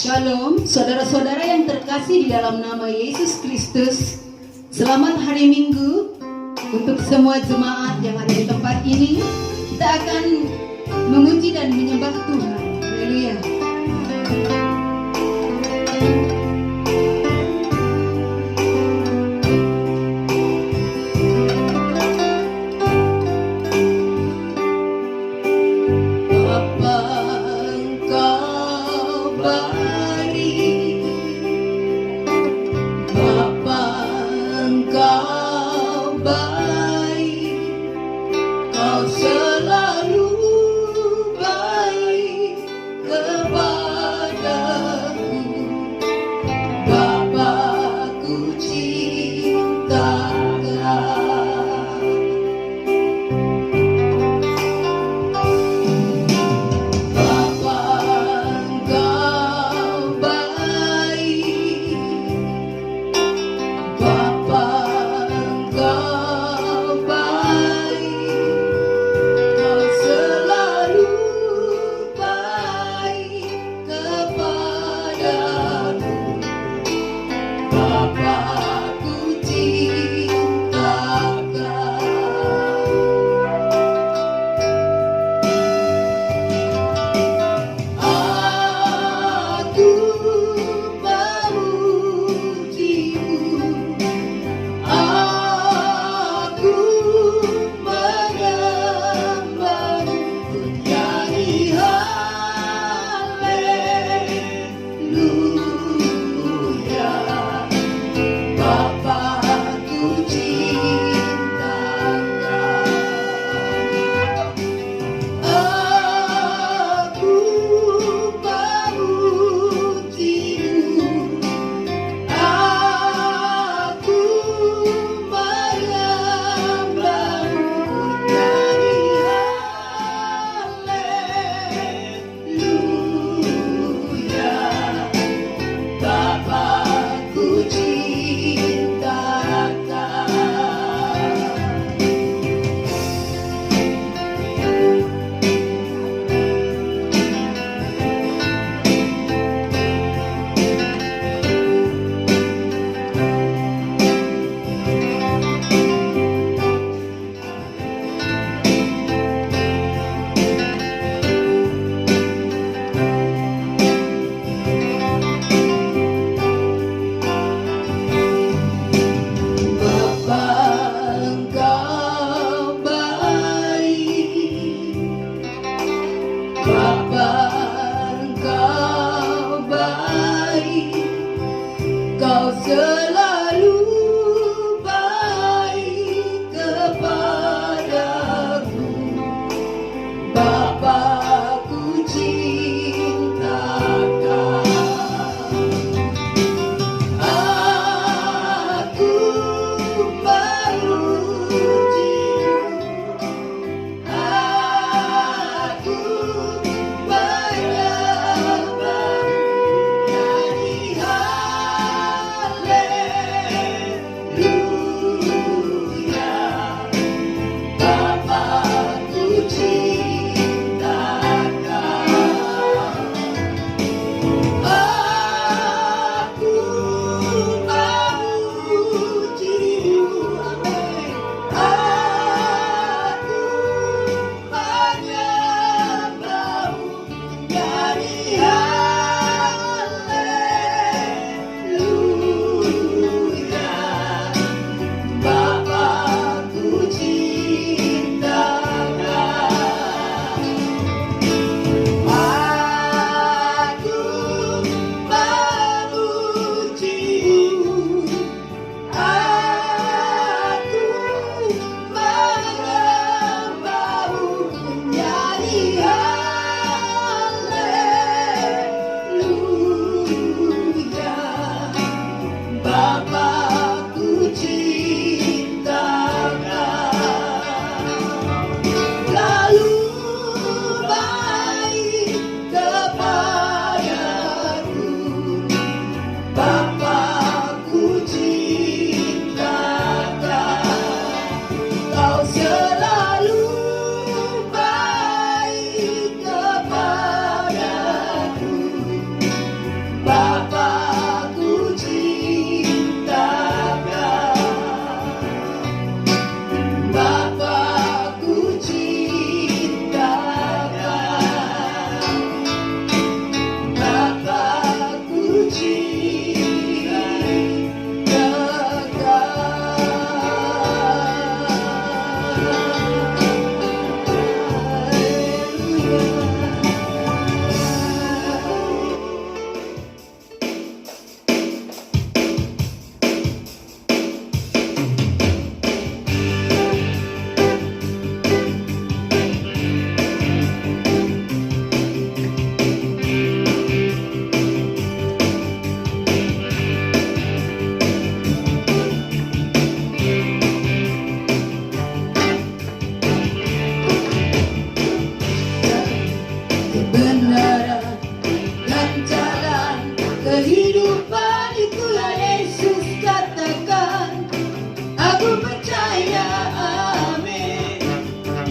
Shalom, saudara-saudara yang terkasih di dalam nama Yesus Kristus. Selamat hari Minggu untuk semua jemaat yang ada di tempat ini. Kita akan memuji dan menyembah Tuhan. Haleluya. Hallelujah.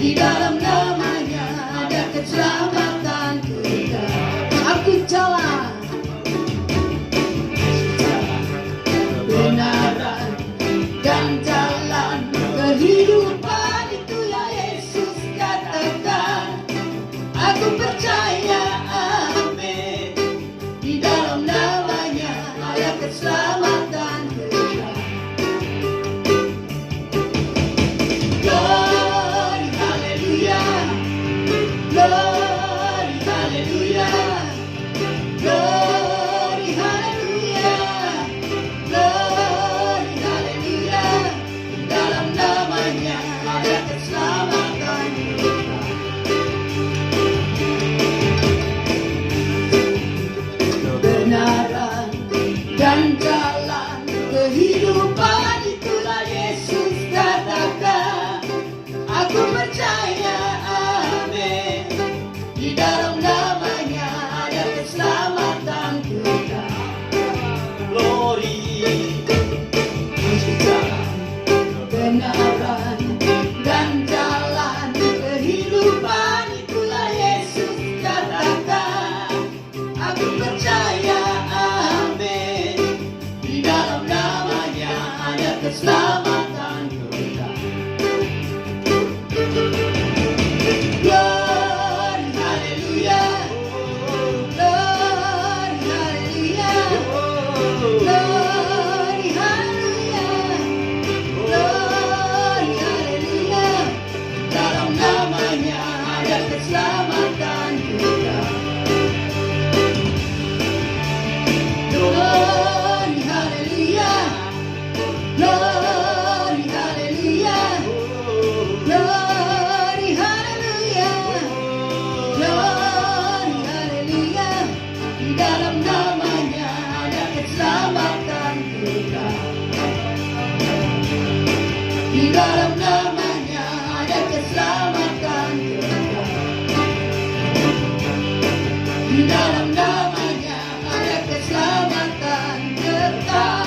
Di dalam namanya ada keselamatan kekal. Aku jalan, kebenaran dan jalan kehidupan, itu ya Yesus katakan. Aku percaya, amin. Di dalam namanya ada keselamatan kekal. Glory, haleluya. Glory, haleluya. Glory, haleluya. Glory, haleluya. Di dalam namanya ada keselamatan kekal. Kebenaran dan jalan kehidupan, itulah Yesus katakan. Aku percaya, amin. Di dalam namanya ada keselamatan kekal. Glory, kebenaran dan jalan kehidupan, itulah Yesus katakan. Aku percaya, amin. Di dalam namanya ada keselamatan kekal. Glory, haleluya. Glory, haleluya. Glory, haleluya. Glory, haleluya. Dalam namanya ada keselamatan kekal. Glory, haleluya. Glory, haleluya. Glory, haleluya. Glory, haleluya. Di dalam namanya ada keselamatan kekal. Di dalam namanya ada keselamatan kekal. Di dalam namanya ada keselamatan kekal.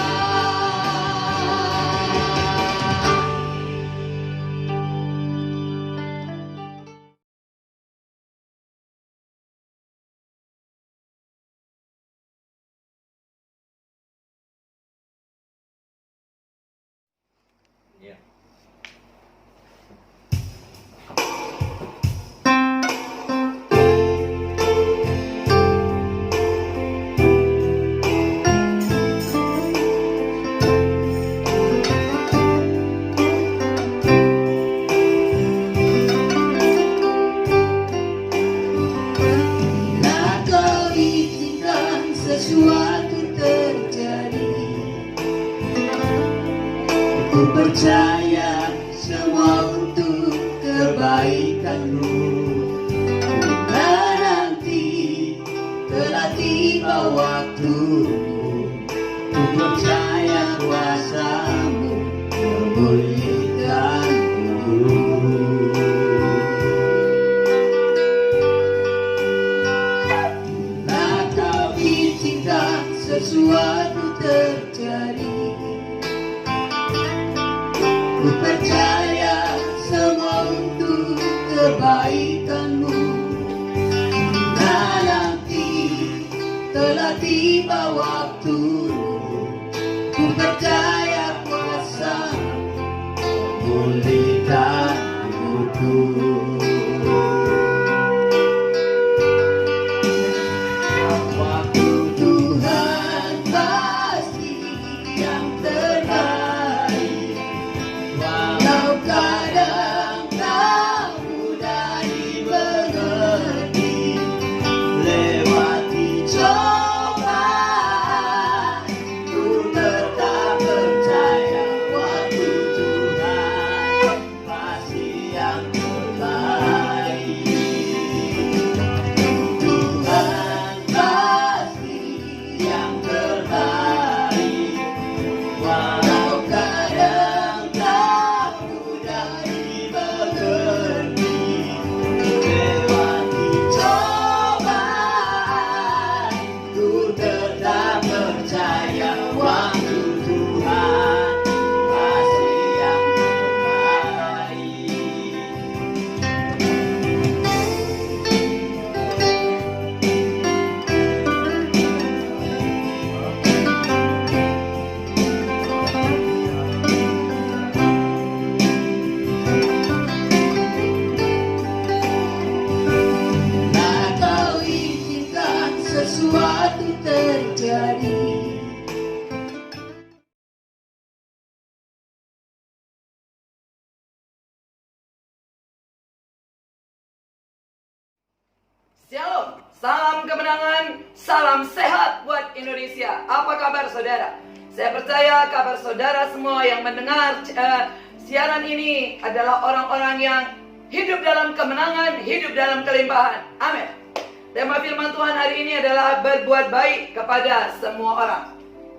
Ya. Bila kau izinkan sesuatu terjadi, ku percaya semua untuk kebaikanmu. Dan nanti telah tiba waktumu, ku percaya kuasamu memulihkanku. Bila kau izinkan sesuatu terjadi, ku percaya semua untuk kebaikanmu. Nah, nanti telah tiba waktumu, ku percaya kuasa memulihkan hidupku. Waktu Tuhan pasti yang terbaik. Walau kadang tak mudah dimengerti, lewati cobaan, ku tetap percaya waktu Tuhan pasti yang terbaik. Salam kemenangan, salam sehat buat Indonesia. Apa kabar saudara? Saya percaya kabar saudara semua yang mendengar siaran ini adalah orang-orang yang hidup dalam kemenangan, hidup dalam kelimpahan. Amin. Tema firman Tuhan hari ini adalah berbuat baik kepada semua orang.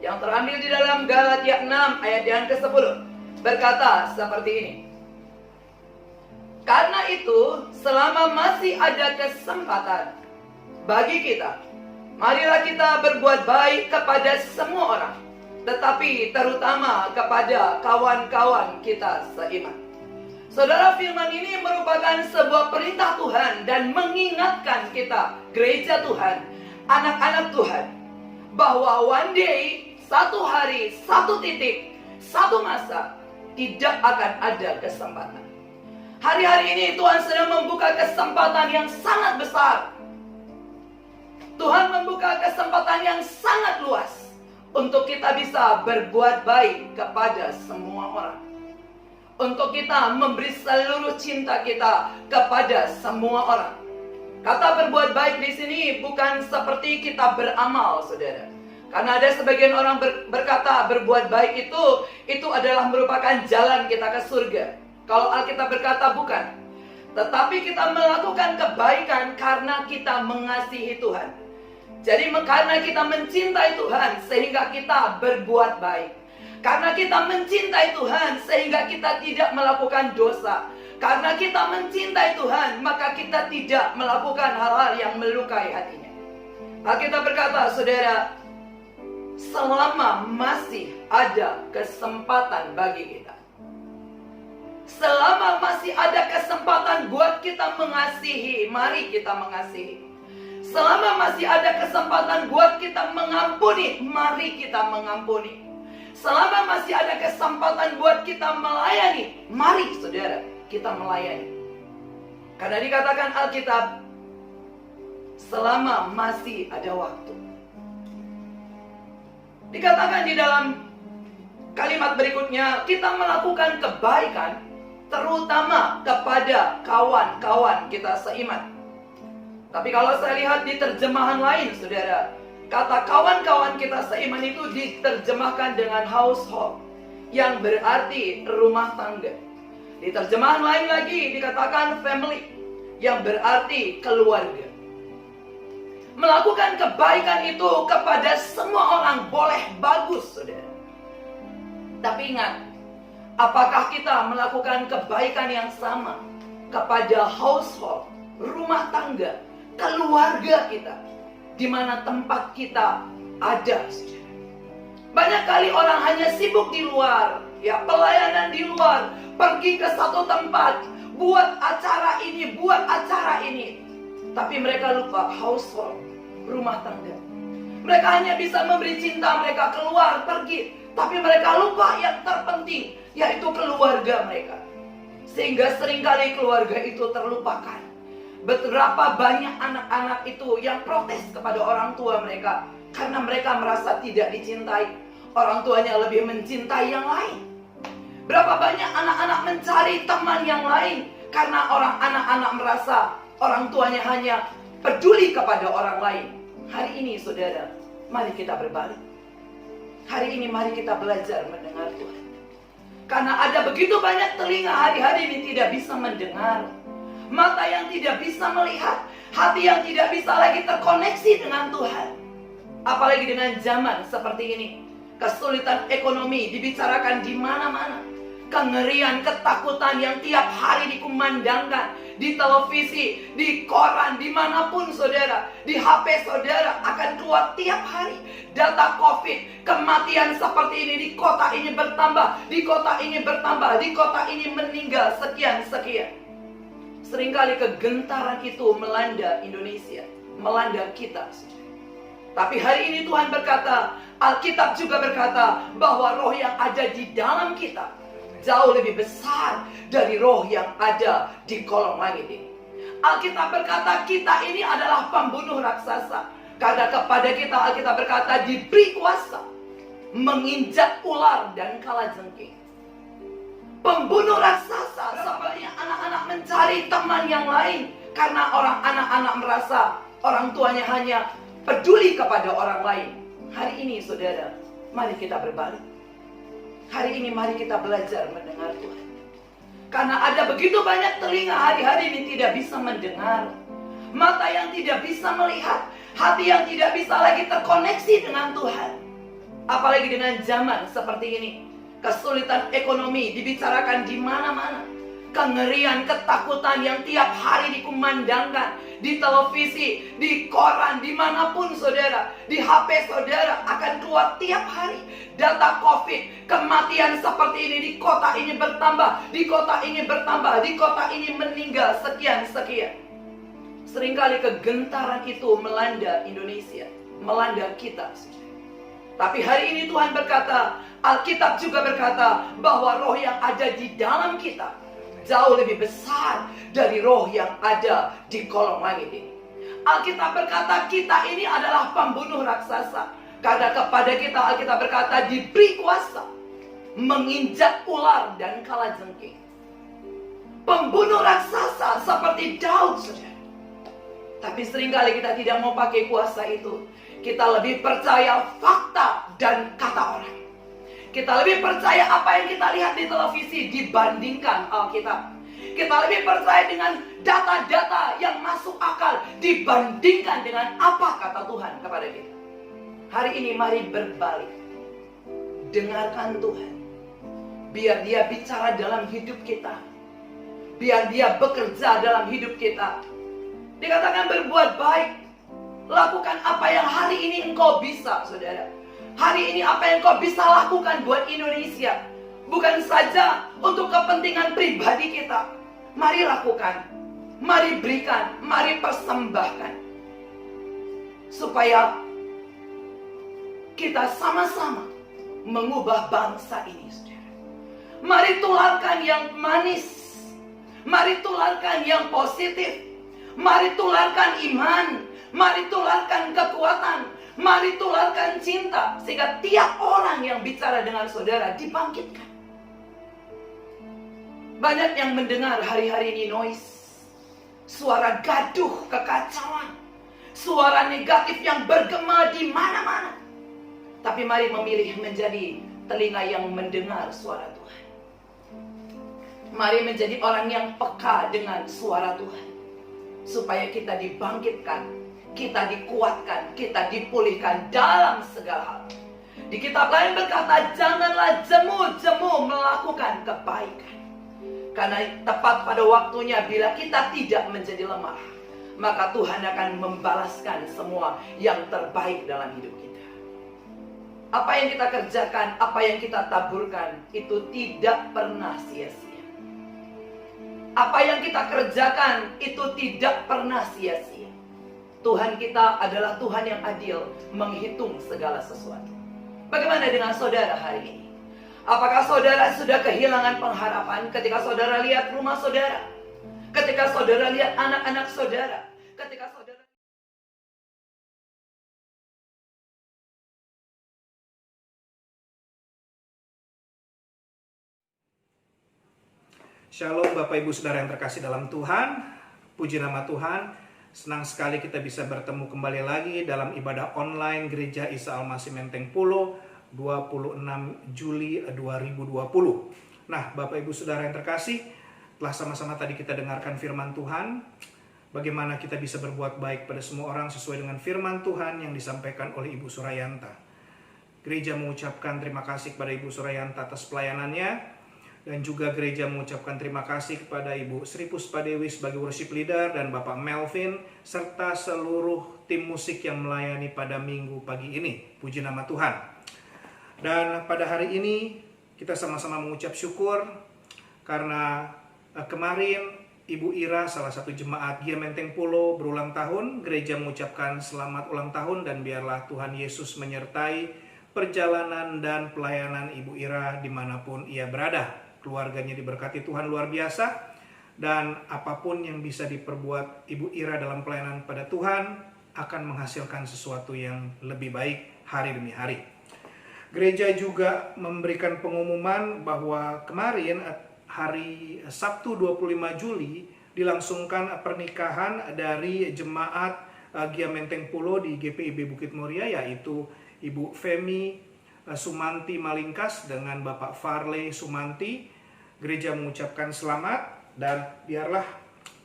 Yang terambil di dalam Galatia 6 ayat yang ke-10. Berkata seperti ini. Karena itu, selama masih ada kesempatan bagi kita, marilah kita berbuat baik kepada semua orang, tetapi terutama kepada kawan-kawan kita seiman. Saudara, firman ini merupakan sebuah perintah Tuhan dan mengingatkan kita, gereja Tuhan, anak-anak Tuhan, bahwa one day, satu hari, satu titik, satu masa, tidak akan ada kesempatan. Hari-hari ini Tuhan sedang membuka kesempatan yang sangat besar. Tuhan membuka kesempatan yang sangat luas untuk kita bisa berbuat baik kepada semua orang. Untuk kita memberi seluruh cinta kita kepada semua orang. Kata berbuat baik di sini bukan seperti kita beramal, saudara. Karena ada sebagian orang berkata berbuat baik itu adalah merupakan jalan kita ke surga. Kalau Alkitab berkata bukan. Tetapi kita melakukan kebaikan karena kita mengasihi Tuhan. Jadi karena kita mencintai Tuhan sehingga kita berbuat baik. Karena kita mencintai Tuhan sehingga kita tidak melakukan dosa. Karena kita mencintai Tuhan maka kita tidak melakukan hal-hal yang melukai hatinya. Alkitab berkata, saudara, selama masih ada kesempatan bagi kita, selama masih ada kesempatan buat kita mengasihi, mari kita mengasihi. Selama masih ada kesempatan buat kita mengampuni, mari kita mengampuni. Selama masih ada kesempatan buat kita melayani, mari saudara, kita melayani. Karena dikatakan Alkitab, selama masih ada waktu. Dikatakan di dalam kalimat berikutnya, kita melakukan kebaikan terutama kepada kawan-kawan kita seiman. Tapi kalau saya lihat di terjemahan lain, saudara, kata kawan-kawan kita seiman itu diterjemahkan dengan household, yang berarti rumah tangga. Di terjemahan lain lagi dikatakan family, yang berarti keluarga. Melakukan kebaikan itu kepada semua orang boleh bagus, saudara. Tapi ingat, apakah kita melakukan kebaikan yang sama kepada household, rumah tangga, keluarga kita, di mana tempat kita ada, saudara? Banyak kali orang hanya sibuk di luar, ya, pelayanan di luar, pergi ke satu tempat, buat acara ini, buat acara ini. Tapi mereka lupa household, rumah tangga. Mereka hanya bisa memberi cinta mereka keluar, pergi, tapi mereka lupa yang terpenting, yaitu keluarga mereka. Sehingga seringkali keluarga itu terlupakan. Betapa banyak anak-anak itu yang protes kepada orang tua mereka karena mereka merasa tidak dicintai. Orang tuanya lebih mencintai yang lain. Berapa banyak anak-anak mencari teman yang lain karena anak-anak merasa orang tuanya hanya peduli kepada orang lain. Hari ini, saudara, mari kita berbalik. Hari ini mari kita belajar mendengar Tuhan. Karena ada begitu banyak telinga hari-hari ini tidak bisa mendengar, mata yang tidak bisa melihat, hati yang tidak bisa lagi terkoneksi dengan Tuhan. Apalagi dengan zaman seperti ini. Kesulitan ekonomi dibicarakan di mana-mana. Kengerian, ketakutan yang tiap hari dikumandangkan di televisi, di koran, dimanapun saudara, di HP saudara akan keluar tiap hari data COVID. Kematian seperti ini di kota ini bertambah, di kota ini bertambah, di kota ini meninggal sekian-sekian. Seringkali kegentaran itu melanda Indonesia, melanda kita. Tapi hari ini Tuhan berkata, Alkitab juga berkata bahwa roh yang ada di dalam kita jauh lebih besar dari roh yang ada di kolong langit ini. Alkitab berkata kita ini adalah pembunuh raksasa. Karena kepada kita Alkitab berkata diberi kuasa menginjak ular dan kalajengking. Pembunuh raksasa. Sebenarnya anak-anak mencari teman yang lain karena anak-anak merasa Orang tuanya hanya peduli kepada orang lain. Hari ini saudara, mari kita berbalik. Hari ini mari kita belajar mendengar Tuhan. Karena ada begitu banyak telinga hari-hari ini tidak bisa mendengar, mata yang tidak bisa melihat, hati yang tidak bisa lagi terkoneksi dengan Tuhan. Apalagi dengan zaman seperti ini, kesulitan ekonomi dibicarakan di mana-mana, kengerian, ketakutan yang tiap hari dikumandangkan di televisi, di koran, dimanapun saudara, di HP saudara akan keluar tiap hari data COVID, kematian seperti ini, di kota ini bertambah, di kota ini bertambah, di kota ini meninggal sekian-sekian. Seringkali kegentaran itu melanda Indonesia, melanda kita. Tapi hari ini Tuhan berkata, Alkitab juga berkata bahwa roh yang ada di dalam kita jauh lebih besar dari roh yang ada di kolong langit ini. Alkitab berkata kita ini adalah pembunuh raksasa. Karena kepada kita Alkitab berkata diberi kuasa menginjak ular dan kalajengking. Pembunuh raksasa seperti Daud, saudara. Tapi seringkali kita tidak mau pakai kuasa itu. Kita lebih percaya fakta dan kata orang. Kita lebih percaya apa yang kita lihat di televisi dibandingkan Alkitab. Kita lebih percaya dengan data-data yang masuk akal dibandingkan dengan apa kata Tuhan kepada kita. Hari ini mari berbalik. Dengarkan Tuhan. Biar Dia bicara dalam hidup kita. Biar Dia bekerja dalam hidup kita. Dikatakan berbuat baik. Lakukan apa yang hari ini engkau bisa, saudara. Hari ini apa yang engkau bisa lakukan buat Indonesia. Bukan saja untuk kepentingan pribadi kita. Mari lakukan. Mari berikan. Mari persembahkan. Supaya kita sama-sama mengubah bangsa ini, saudara. Mari tularkan yang manis. Mari tularkan yang positif. Mari tularkan iman. Mari tularkan kekuatan. Mari tularkan cinta. Sehingga tiap orang yang bicara dengan saudara dibangkitkan. Banyak yang mendengar hari-hari ini noise. Suara gaduh, kekacauan. Suara negatif yang bergema di mana-mana. Tapi mari memilih menjadi telinga yang mendengar suara Tuhan. Mari menjadi orang yang peka dengan suara Tuhan. Supaya kita dibangkitkan, kita dikuatkan, kita dipulihkan dalam segala hal. Di kitab lain berkata, janganlah jemu-jemu melakukan kebaikan. Karena tepat pada waktunya bila kita tidak menjadi lemah, maka Tuhan akan membalaskan semua yang terbaik dalam hidup kita. Apa yang kita kerjakan, apa yang kita taburkan, itu tidak pernah sia-sia. Apa yang kita kerjakan, itu tidak pernah sia-sia. Tuhan kita adalah Tuhan yang adil, menghitung segala sesuatu. Bagaimana dengan saudara hari ini? Apakah saudara sudah kehilangan pengharapan ketika saudara lihat rumah saudara? Ketika saudara lihat anak-anak saudara? Ketika saudara... Shalom Bapak Ibu Saudara yang terkasih dalam Tuhan. Puji nama Tuhan. Senang sekali kita bisa bertemu kembali lagi dalam ibadah online Gereja Isa Al-Masih Menteng Pulo 26 Juli 2020. Nah, Bapak Ibu Saudara yang terkasih, telah sama-sama tadi kita dengarkan firman Tuhan. Bagaimana kita bisa berbuat baik pada semua orang sesuai dengan firman Tuhan yang disampaikan oleh Ibu Surayanta. Gereja mengucapkan terima kasih kepada Ibu Surayanta atas pelayanannya. Dan juga gereja mengucapkan terima kasih kepada Ibu Sri Puspadewi sebagai worship leader dan Bapak Melvin serta seluruh tim musik yang melayani pada minggu pagi ini. Puji nama Tuhan. Dan pada hari ini kita sama-sama mengucap syukur karena kemarin Ibu Ira, salah satu jemaat GIA Menteng Pulo, berulang tahun. Gereja mengucapkan selamat ulang tahun dan biarlah Tuhan Yesus menyertai perjalanan dan pelayanan Ibu Ira dimanapun ia berada. Keluarganya diberkati Tuhan luar biasa. Dan apapun yang bisa diperbuat Ibu Ira dalam pelayanan pada Tuhan akan menghasilkan sesuatu yang lebih baik hari demi hari. Gereja juga memberikan pengumuman bahwa kemarin hari Sabtu 25 Juli dilangsungkan pernikahan dari jemaat Gia Menteng Pulo di GPIB Bukit Muria, yaitu Ibu Femi Sumanti Malingkas dengan Bapak Farley Sumanti. Gereja mengucapkan selamat, dan biarlah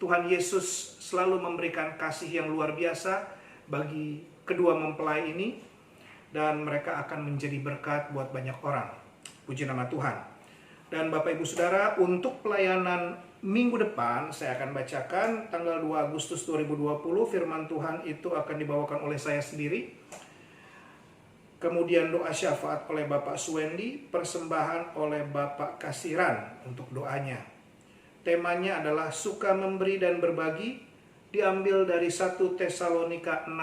Tuhan Yesus selalu memberikan kasih yang luar biasa bagi kedua mempelai ini, dan mereka akan menjadi berkat buat banyak orang. Puji nama Tuhan. Dan Bapak Ibu Saudara, untuk pelayanan minggu depan saya akan bacakan tanggal 2 Agustus 2020. Firman Tuhan itu akan dibawakan oleh saya sendiri. Kemudian doa syafaat oleh Bapak Suwendi, persembahan oleh Bapak Kasiran untuk doanya. Temanya adalah suka memberi dan berbagi, diambil dari 1 Tesalonika 6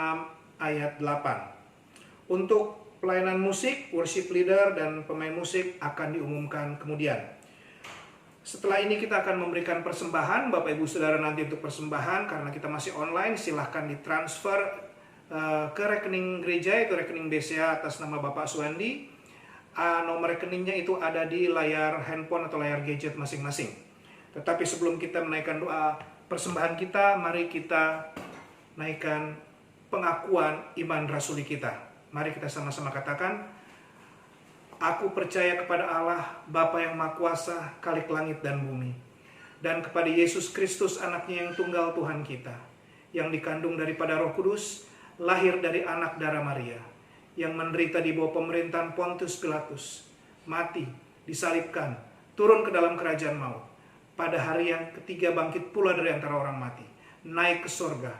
ayat 8. Untuk pelayanan musik, worship leader dan pemain musik akan diumumkan kemudian. Setelah ini kita akan memberikan persembahan. Bapak Ibu Saudara, nanti untuk persembahan, karena kita masih online, silahkan ditransfer ke rekening gereja, itu rekening BCA atas nama Bapak Suwandi. Nomor rekeningnya itu ada di layar handphone atau layar gadget masing-masing. Tetapi sebelum kita menaikkan doa persembahan kita, mari kita naikkan pengakuan iman rasuli kita. Mari kita sama-sama katakan, aku percaya kepada Allah, Bapa yang Maha Kuasa, Khalik langit dan bumi, dan kepada Yesus Kristus, anaknya yang tunggal Tuhan kita, yang dikandung daripada Roh Kudus, lahir dari anak darah Maria, yang menderita di bawah pemerintahan Pontius Pilatus, mati, disalibkan, turun ke dalam kerajaan maut, pada hari yang ketiga bangkit pula dari antara orang mati, naik ke sorga,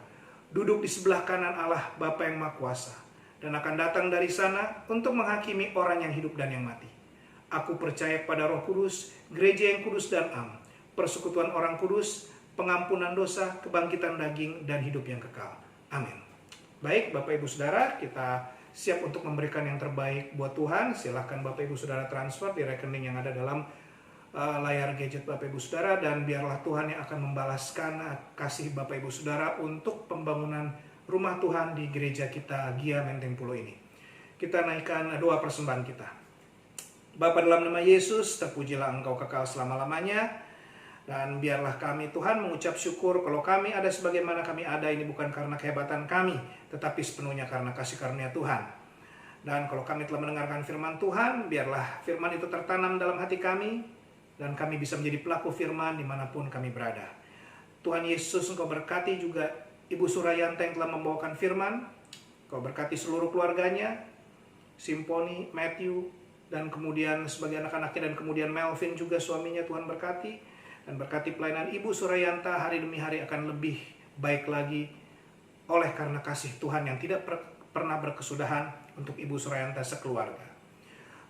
duduk di sebelah kanan Allah Bapa yang Maha Kuasa, dan akan datang dari sana untuk menghakimi orang yang hidup dan yang mati. Aku percaya kepada Roh Kudus, gereja yang kudus dan am, persekutuan orang kudus, pengampunan dosa, kebangkitan daging, dan hidup yang kekal. Amin. Baik, Bapak Ibu Saudara, kita siap untuk memberikan yang terbaik buat Tuhan. Silahkan Bapak Ibu Saudara transfer di rekening yang ada dalam layar gadget Bapak Ibu Saudara, dan biarlah Tuhan yang akan membalaskan kasih Bapak Ibu Saudara untuk pembangunan rumah Tuhan di gereja kita Gia Menteng Pulo ini. Kita naikkan doa persembahan kita. Bapa, dalam nama Yesus, terpujilah Engkau kekal selama-lamanya, dan biarlah kami Tuhan mengucap syukur kalau kami ada sebagaimana kami ada, ini bukan karena kehebatan kami, tetapi sepenuhnya karena kasih karunia Tuhan. Dan kalau kami telah mendengarkan firman Tuhan, biarlah firman itu tertanam dalam hati kami, dan kami bisa menjadi pelaku firman dimanapun kami berada. Tuhan Yesus, Engkau berkati juga Ibu Surayanta yang telah membawakan firman. Kau berkati seluruh keluarganya, Simponi, Matthew, dan kemudian sebagai anak-anaknya, dan kemudian Melvin juga suaminya, Tuhan berkati. Dan berkati pelayanan Ibu Surayanta hari demi hari akan lebih baik lagi oleh karena kasih Tuhan yang tidak pernah berkesudahan untuk Ibu Surayanta sekeluarga.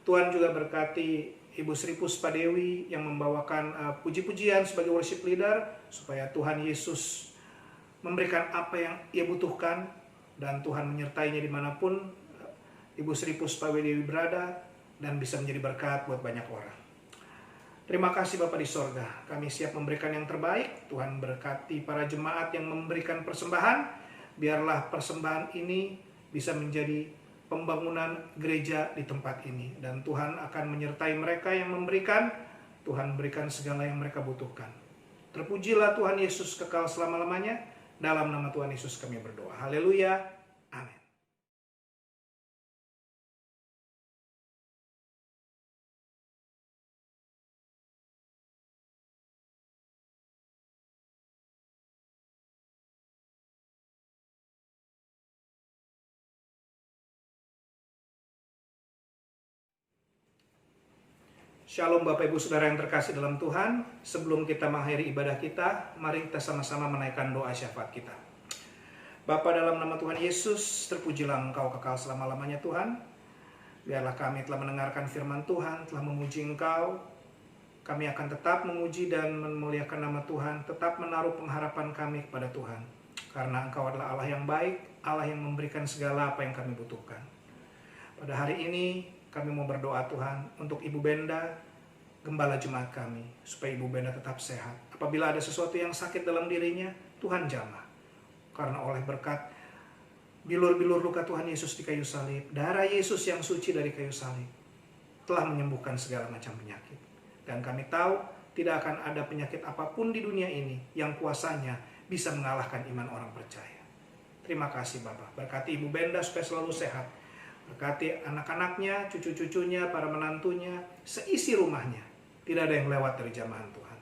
Tuhan juga berkati Ibu Sri Puspadewi yang membawakan puji-pujian sebagai worship leader, supaya Tuhan Yesus memberikan apa yang ia butuhkan, dan Tuhan menyertainya dimanapun Ibu Sri Puspadewi berada, dan bisa menjadi berkat buat banyak orang. Terima kasih Bapa di sorga, kami siap memberikan yang terbaik. Tuhan berkati para jemaat yang memberikan persembahan, biarlah persembahan ini bisa menjadi pembangunan gereja di tempat ini, dan Tuhan akan menyertai mereka yang memberikan. Tuhan berikan segala yang mereka butuhkan. Terpujilah Tuhan Yesus kekal selama-lamanya. Dalam nama Tuhan Yesus kami berdoa. Haleluya. Amin. Shalom Bapak Ibu Saudara yang terkasih dalam Tuhan. Sebelum kita mengakhiri ibadah kita, mari kita sama-sama menaikkan doa syafaat kita. Bapa, dalam nama Tuhan Yesus, terpujilah Engkau kekal selama-lamanya Tuhan. Biarlah kami telah mendengarkan firman Tuhan, telah memuji Engkau. Kami akan tetap memuji dan memuliakan nama Tuhan, tetap menaruh pengharapan kami kepada Tuhan. Karena Engkau adalah Allah yang baik, Allah yang memberikan segala apa yang kami butuhkan. Pada hari ini, kami mau berdoa Tuhan untuk Ibu Benda, gembala jemaat kami, supaya Ibu Benda tetap sehat. Apabila ada sesuatu yang sakit dalam dirinya, Tuhan jamah. Karena oleh berkat bilur-bilur luka Tuhan Yesus di kayu salib, darah Yesus yang suci dari kayu salib, telah menyembuhkan segala macam penyakit. Dan kami tahu tidak akan ada penyakit apapun di dunia ini yang kuasanya bisa mengalahkan iman orang percaya. Terima kasih Bapak. Berkati Ibu Benda supaya selalu sehat. Berkati anak-anaknya, cucu-cucunya, para menantunya, seisi rumahnya. Tidak ada yang lewat dari jamahan Tuhan.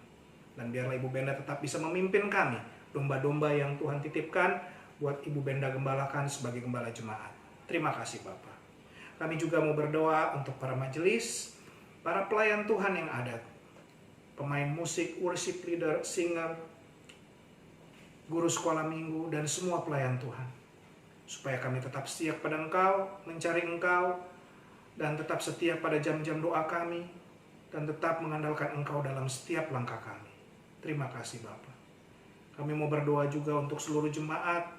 Dan biarlah Ibu Benda tetap bisa memimpin kami, domba-domba yang Tuhan titipkan buat Ibu Benda gembalakan sebagai gembala jemaat. Terima kasih Bapak. Kami juga mau berdoa untuk para majelis, para pelayan Tuhan yang ada, pemain musik, worship leader, singer, guru sekolah minggu, dan semua pelayan Tuhan. Supaya kami tetap setia pada Engkau, mencari Engkau, dan tetap setia pada jam-jam doa kami, dan tetap mengandalkan Engkau dalam setiap langkah kami. Terima kasih Bapak. Kami mau berdoa juga untuk seluruh jemaat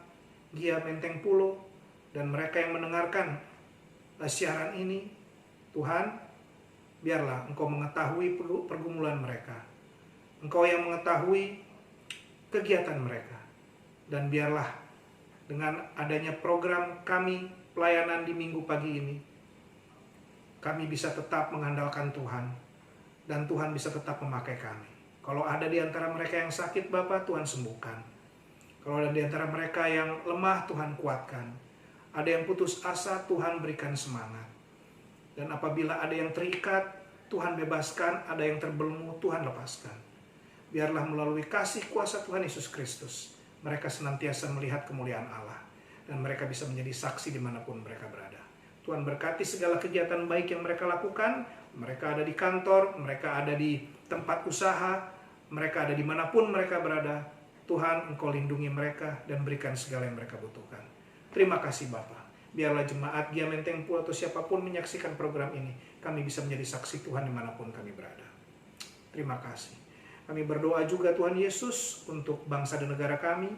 Gia Menteng Pulo, dan mereka yang mendengarkan siaran ini. Tuhan, biarlah Engkau mengetahui pergumulan mereka. Engkau yang mengetahui kegiatan mereka. Dan biarlah dengan adanya program kami pelayanan di minggu pagi ini, kami bisa tetap mengandalkan Tuhan, dan Tuhan bisa tetap memakai kami. Kalau ada di antara mereka yang sakit, Bapak, Tuhan sembuhkan. Kalau ada di antara mereka yang lemah, Tuhan kuatkan. Ada yang putus asa, Tuhan berikan semangat. Dan apabila ada yang terikat, Tuhan bebaskan. Ada yang terbelenggu, Tuhan lepaskan. Biarlah melalui kasih kuasa Tuhan Yesus Kristus, mereka senantiasa melihat kemuliaan Allah, dan mereka bisa menjadi saksi dimanapun mereka berada. Tuhan berkati segala kegiatan baik yang mereka lakukan. Mereka ada di kantor, mereka ada di tempat usaha, mereka ada dimanapun mereka berada. Tuhan, Engkau lindungi mereka dan berikan segala yang mereka butuhkan. Terima kasih Bapa. Biarlah jemaat Gia Menteng Pulo atau siapapun menyaksikan program ini, kami bisa menjadi saksi Tuhan dimanapun kami berada. Terima kasih. Kami berdoa juga Tuhan Yesus untuk bangsa dan negara kami,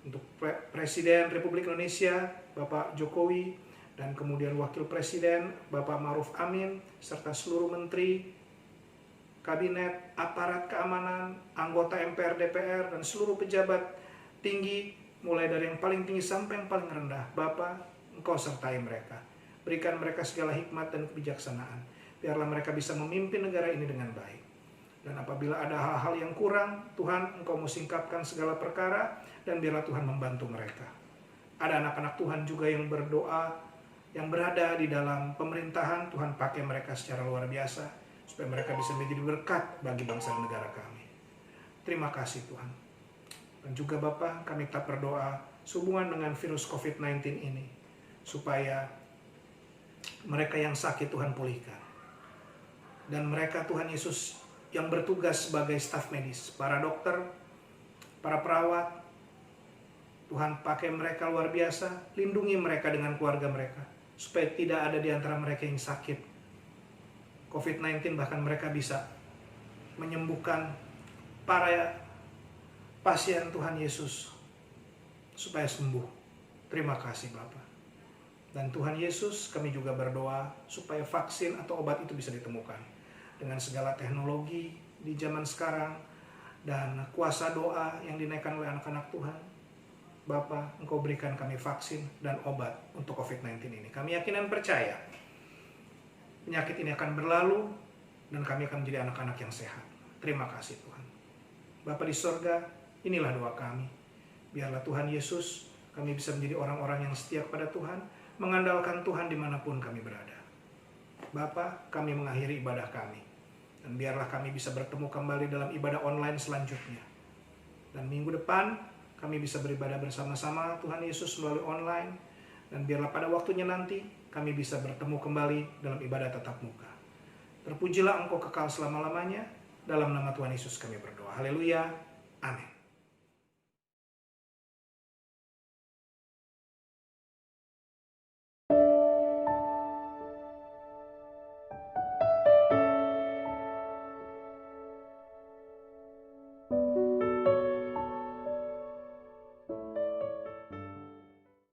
untuk Presiden Republik Indonesia Bapak Jokowi, dan kemudian Wakil Presiden Bapak Ma'ruf Amin, serta seluruh menteri, kabinet, aparat keamanan, anggota MPR, DPR, dan seluruh pejabat tinggi, mulai dari yang paling tinggi sampai yang paling rendah. Bapak, Engkau sertai mereka. Berikan mereka segala hikmat dan kebijaksanaan. Biarlah mereka bisa memimpin negara ini dengan baik. Dan apabila ada hal-hal yang kurang, Tuhan, Engkau mau singkapkan segala perkara, dan biarlah Tuhan membantu mereka. Ada anak-anak Tuhan juga yang berdoa, yang berada di dalam pemerintahan. Tuhan pakai mereka secara luar biasa, supaya mereka bisa menjadi berkat bagi bangsa dan negara kami. Terima kasih Tuhan. Dan juga Bapa, kami tetap berdoa sehubungan dengan virus COVID-19 ini, supaya mereka yang sakit Tuhan pulihkan. Dan mereka Tuhan Yesus yang bertugas sebagai staf medis, para dokter, para perawat, Tuhan pakai mereka luar biasa, lindungi mereka dengan keluarga mereka, supaya tidak ada di antara mereka yang sakit COVID-19, bahkan mereka bisa menyembuhkan para pasien Tuhan Yesus, supaya sembuh. Terima kasih Bapa. Dan Tuhan Yesus, kami juga berdoa supaya vaksin atau obat itu bisa ditemukan. Dengan segala teknologi di zaman sekarang dan kuasa doa yang dinaikkan oleh anak-anak Tuhan, Bapa, Engkau berikan kami vaksin dan obat untuk COVID-19 ini. Kami yakin dan percaya penyakit ini akan berlalu dan kami akan menjadi anak-anak yang sehat. Terima kasih Tuhan. Bapa di sorga, inilah doa kami. Biarlah Tuhan Yesus, kami bisa menjadi orang-orang yang setia kepada Tuhan, mengandalkan Tuhan dimanapun kami berada. Bapa, kami mengakhiri ibadah kami. Dan biarlah kami bisa bertemu kembali dalam ibadah online selanjutnya. Dan minggu depan, kami bisa beribadah bersama-sama Tuhan Yesus melalui online. Dan biarlah pada waktunya nanti, kami bisa bertemu kembali dalam ibadah tatap muka. Terpujilah Engkau kekal selama-lamanya. Dalam nama Tuhan Yesus kami berdoa. Haleluya. Amin.